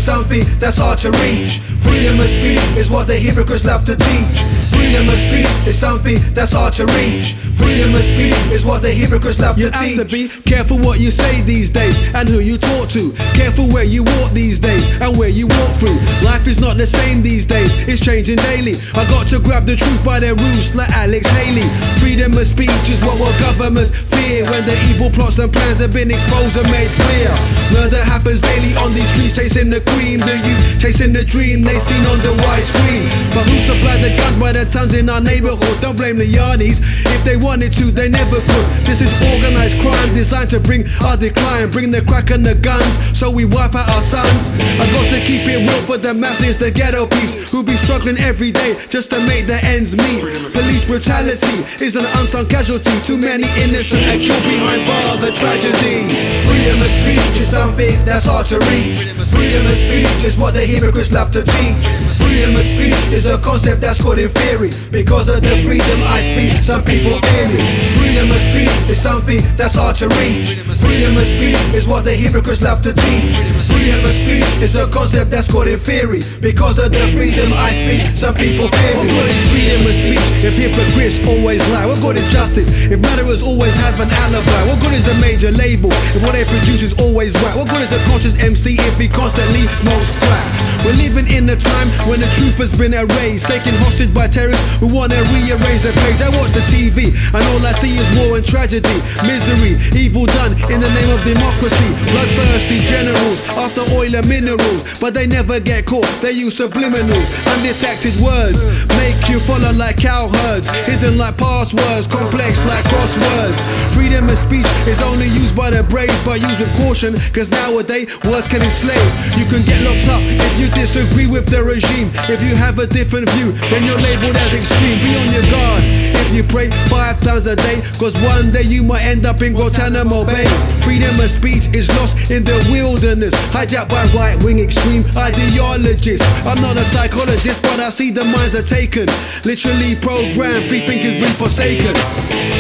something that's hard to reach. Freedom of speech is what the hypocrites love to teach. Freedom of speech is something that's hard to reach. Freedom of speech is what the hypocrites love to teach. You have to be careful what you say these days and who you talk to. Careful where you walk these days and where you walk through. Life is not the same these days, it's changing daily. I got to grab the truth by their roots like Alex Haley. Freedom of speech is what governments fear when the evil plots and plans have been exposed and made clear. Murder happens daily on these streets, chasing the cream. The youth chasing the dream they seen on the white screen. But who supplied the guns by the tons in our neighborhood? Don't blame the yardies. If they wanted to, they never could. This is organized crime designed to bring our decline. Bring the crack and the guns, so we wipe out our sons. I got to keep it real for the masses, the ghetto peeps, who be struggling every day just to make their ends meet. Police brutality is an unsung casualty. Too many innocent are killed behind bars, a tragedy. Freedom of speech is something that's hard to reach. Freedom of speech is what the hypocrites love to teach. Freedom of speech is a concept that's called in theory. Because of the freedom I speak, some people fear me. Freedom of speech is something that's hard to reach. Freedom of speech is what the hypocrites love to teach. Freedom of speech is a concept that's called in theory. Because of the freedom I speak, some people fear me. What good is freedom of speech if hypocrites always lie? What good is justice if murderers always have an alibi? What good is a major label if what they produce is always right? What good is a conscious MC if he constantly smokes crack? We're living in a time when the truth has been erased, taken hostage by terrorists who want to rearrange the page. I watch the TV and all I see is war and tragedy, misery, evil done in the name of democracy. Bloodthirsty generals after oil and minerals, but they never get caught. They use subliminals, undetected words, make you follow like cow herds, hidden like passwords, complex like crosswords. Freedom of speech is only used by the brave, but used with caution, cause nowadays words can enslave. You can get locked up if you disagree with the regime. If you have a different view, then you're labeled as extreme. Be on your guard if you pray 5 times a day, cause one day you might end up in Guantanamo Bay. Freedom of speech is lost in the wilderness, hijacked by right-wing extreme ideologies. I'm not a psychologist, but I see the minds are taken, literally programmed, free thinking's been forsaken.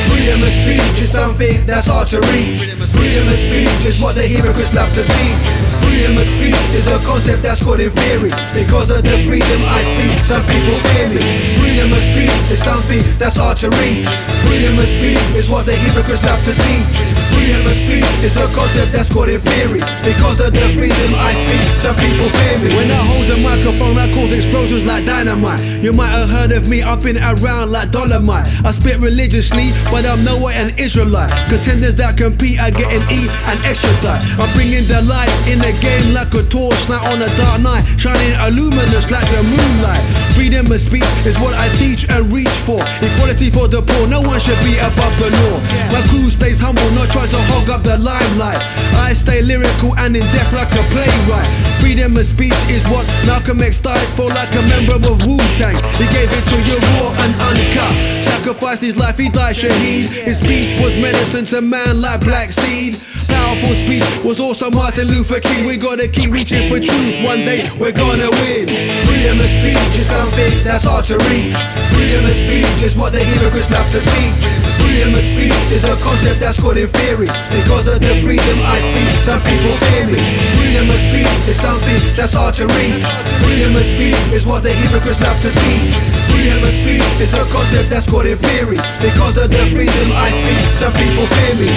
Freedom of speech is something that's hard to reach. Freedom of speech is what the hypocrites love to teach. Freedom of speech is a concept that's called in theory. Because of the freedom I speak, some people fear me. Freedom of speech is something that's hard to reach. Freedom of speech is what the hypocrites love to teach. Freedom of speech is a concept that's called in theory. Because of the freedom I speak, some people fear me. When I hold the microphone, I cause explosions like dynamite. You might have heard of me, I've been around like Dolomite. I spit religiously, but I'm nowhere an Israelite. Contenders that compete are getting E and extra die. I'm bringing the light in the game like a torchlight on a dark night, shining luminous like the moonlight. Freedom of speech is what I teach and reach for. Equality for the poor, no one should be above the law. My crew stays humble, not trying to hog up the limelight. I stay lyrical and in depth like a playwright. Freedom of speech is what Malcolm X died for, like a member of Wu-Tang. He gave it to you raw and uncut, sacrificed his life, he died shaheed. His speech was medicine to man like black seed. Powerful speech was also Martin Luther King. We gotta keep reaching for truth, one day we're gonna win. Freedom of speech is something that's hard to reach. Freedom of speech is what the hypocrites love to teach. Freedom of speech is a concept that's called in theory. Because of the freedom I speak, some people fear me. Freedom of speech is something that's hard to reach. Freedom of speech is what the hypocrites love to teach. Freedom of speech is a concept that's called in theory. Because of the freedom I speak, some people fear me.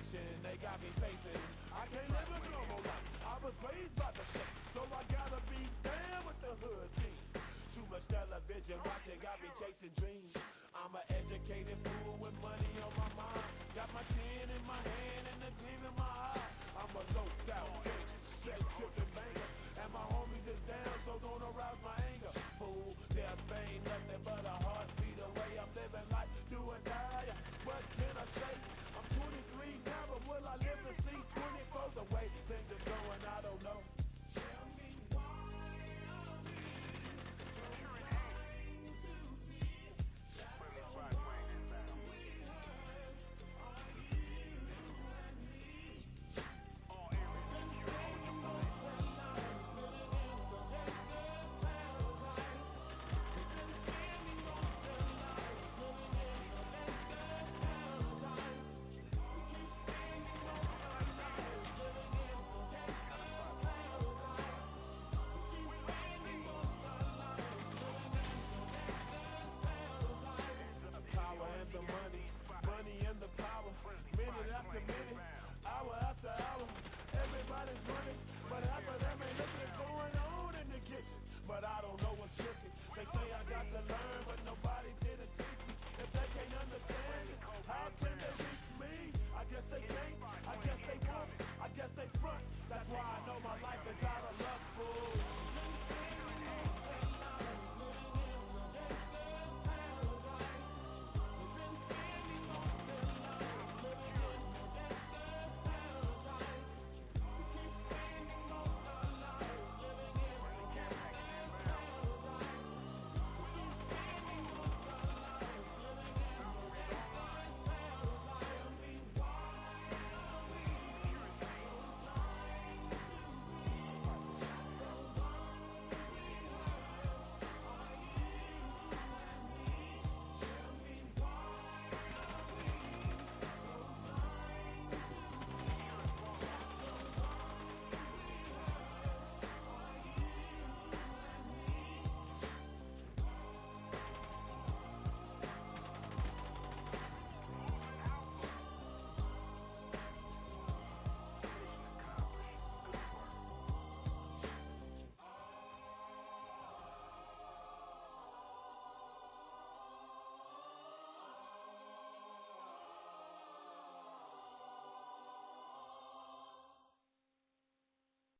They got me facing. I can't live a normal life. I was raised by the state, so I gotta be down with the hood team. Too much television watching got me chasing dreams. I'm an educated fool with money on my mind. Got my tin in my hand and the gleam in my eye. I'm a loped out gangster, set tripping banger, and my homies is down, so don't arouse my anger. Fool, death ain't nothing but a heartbeat away. I'm living life, do or die. What can say